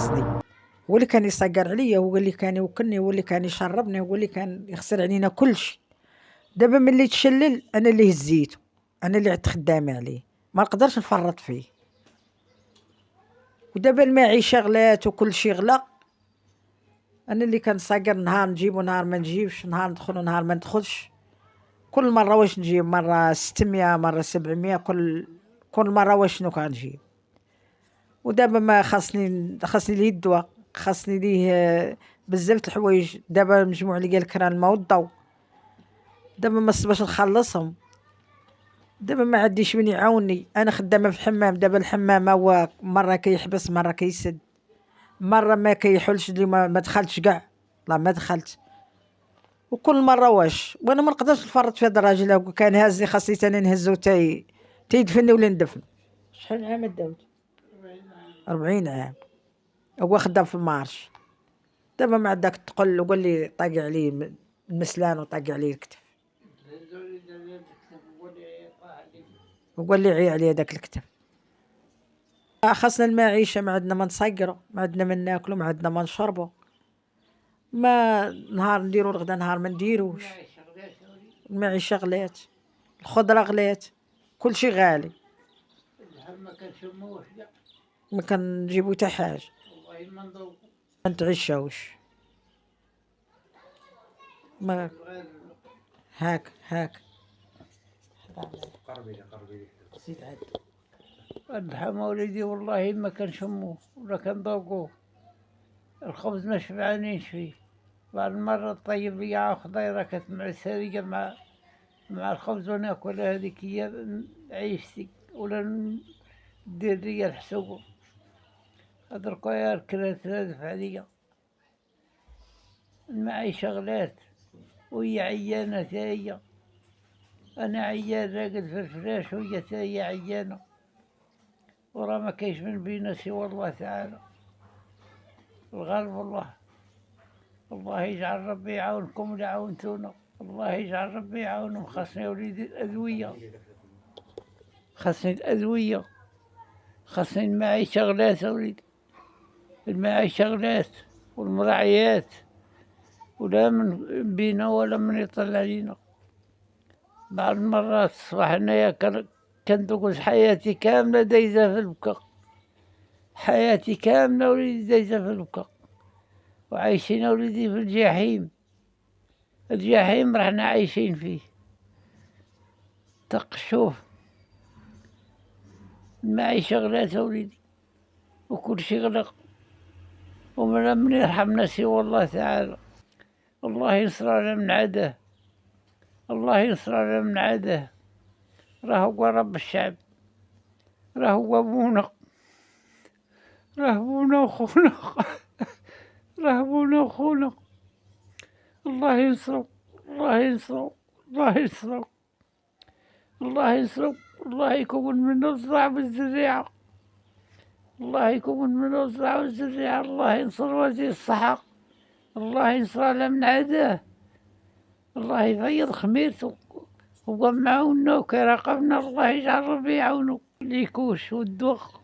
هزني، هو اللي كان يصقر عليا، هو اللي كان يوكلني، هو اللي كان يشربني، هو اللي كان يغسل علينا كلشي. دابا ملي تشلل أنا اللي هزيتو، أنا اللي عدت خدامة عليه، ما نقدرش نفرط فيه. ودابا المعيشة غلات وكلشي غلا، أنا اللي كنصقر، نهار نجيب ونهار ما نجيبش، نهار ندخل ونهار ما ندخلش. كل مرة واش نجيب، مرة 600 مرة 700، كل مرة واش شنو كنجيب. ودابا ما خاصني ليه الدواء، خاصني ليه بزاف د الحوايج. دابا مجموع لي الكران الماء والضو، دابا ما باش نخلصهم. دابا ما عنديش من يعاوني، انا خدامه في الحمام. دابا الحمام هو مره كيحبس مره كيسد، مره ما كيحلش لي، ما دخلتش كاع، لا ما دخلت. وكل مره وانا ما نقدرش نفرط في هذا الراجل. هو كان هازني، خاصني ثاني نهزو تيدفني ولا ندفن. شحال عام داود؟ 40 عام هو خدام في المارش. دابا ما عندك تقول وقال لي طاقي عليه المسلان وطاقي عليه الكتف، وقال لي عي عليه داك الكتف. خاصنا المعيشه، ما عندنا ما نصقروا، ما عندنا ما ناكلوا، ما عندنا ما نشربوا. ما نهار نديرو الغدا نهار ما نديروش. المعيشه غلات، الخضره غلات، كلشي غالي. ما كنشموش كاع، ما كنجيبو حتى حاجه، والله ما نذوقو، ما نتعشاوش. ما هاك قربي زيد عاد. اللحم وليدي والله ما كنشموه ولا كنذوقوه. الخبز ما شبعانينش فيه. بعض المرة طيب لي خضيرة كتمعسرية مع الخبز وناكل، هذيك هي عيشتي. ولا ندير لي الحسوق، دركا يا الكرا ترادف عليا. المعيشة غلات وهي عيانة تا هي. أنا عيان راقد في الفراش وهي تا هي عيانة، وراه ما كاينش من بينا سوى الله تعالى. الغالب الله يجعل ربي يعاونكم ولا عاونتونا. الله يجعل ربي يعاونهم. خاصني يا وليدي الأدوية، خاصني الأدوية، خاصني المعيشة غلات يا وليدي. المعيشة غلات والمراعيات، ولا من بينا ولا من يطلع علينا. بعض المرات الصباح هنايا كندوز حياتي كاملة دايزة في البكا، حياتي كاملة وليدي دايزة في البكا. وعايشين وليدي في الجحيم، الجحيم رحنا عايشين فيه. شوف المعيشة غلات وليدي وكل شي غلق، ومن يرحمنا سوى الله تعالى. الله ينصرنا من عداه، الله ينصرنا من عداه. راه هو رب الشعب، راه هو ابونا، راه ابونا وخونا راه ابونا وخونا. الله ينصرو، الله ينصرو، الله ينصرو، الله ينصرو. الله يكون منه الزرع والزريعة، الله يكون منه الزرع والزريعة. الله ينصر وزير الصحة، الله ينصر على من عداه. الله يفيض خميرته هو معاونا وكيراقبنا. الله يجعل ربي يعاونو. الكوش والدوخ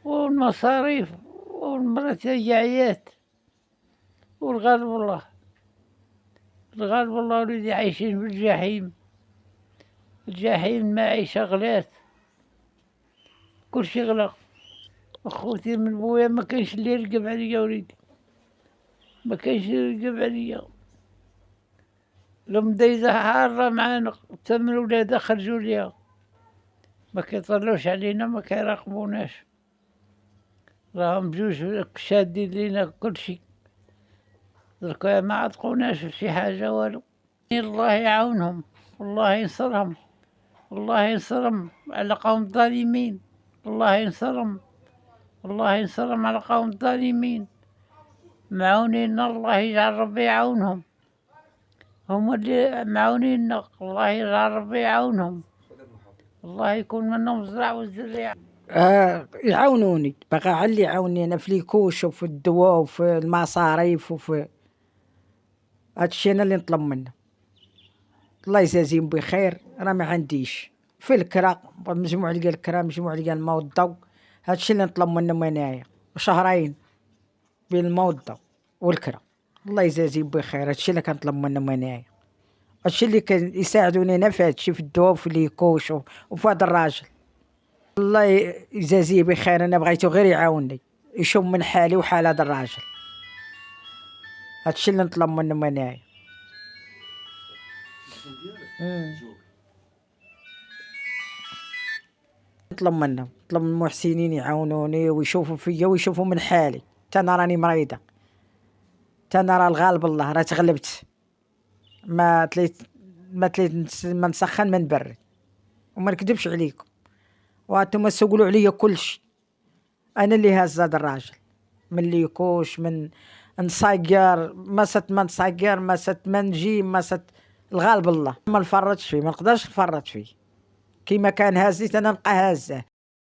والمصاريف والمرات هي عيات. والغالب والله، الغالب والله وليدي عايشين في الجحيم. الجحيم معيشة غلات، كل شي غلا. اخوتي من بويا ما كاينش اللي يرقب عليا وليدي، ما كاينش اللي يرقب عليا. الأم دايزة حارة معانا، تم ولادها خرجوا ليها، ما كيطلعوش علينا، ما كيراقبوناش. راهم بجوج شادين لينا كلشي، دركا ما عتقوناش في شي حاجة والو. الله يعاونهم، الله ينصرهم، الله ينصرهم على قوم الظالمين. الله ينصرهم، الله ينصرهم على قوم الظالمين. معاونين، الله يجعل ربي يعاونهم. هم اللي معاونينا، الله يجعل ربي يعاونهم. الله يكون منهم الزرع والزريعة. يعاونوني، باغا علي يعاوني انا في الكوش وفي الدواء وفي المصاريف وفي هادشي انا اللي نطلب منه. الله يجازيهم بخير. انا ما عنديش في الكرا، مجموع لي الكرا، مجموع لي الماء والضو. هادشي اللي نطلب منهم انايا. وشهرين بين المودة والكرة. الله يجازيه بخير. هادشي اللي كنطلب منهم انايا، هادشي اللي كان يساعدوني انا في هادشي، في الدواء وفي ليكوش وفي هاد الراجل. الله يجازيه بخير. انا بغيتو غير يعاوني، يشوف من حالي وحال هذا الراجل. هادشي اللي نطلب منهم انايا. نطلب منهم، نطلب من المحسنين يعاونوني ويشوفوا فيا ويشوفوا من حالي. تا انا راني مريضه، تا انا راه الغالب الله، راه تغلبت. ما تليت ما نسخن من بري وما نكذبش عليكم. وانتم تسولوا عليا كلشي. انا اللي هاز هذا الراجل من ليكوش، من نصاير ما نصاير ما نجي الغالب الله. ما نفرطش فيه، ما نقدرش نفرط فيه. كيما كان هازيت انا نبقى هازه.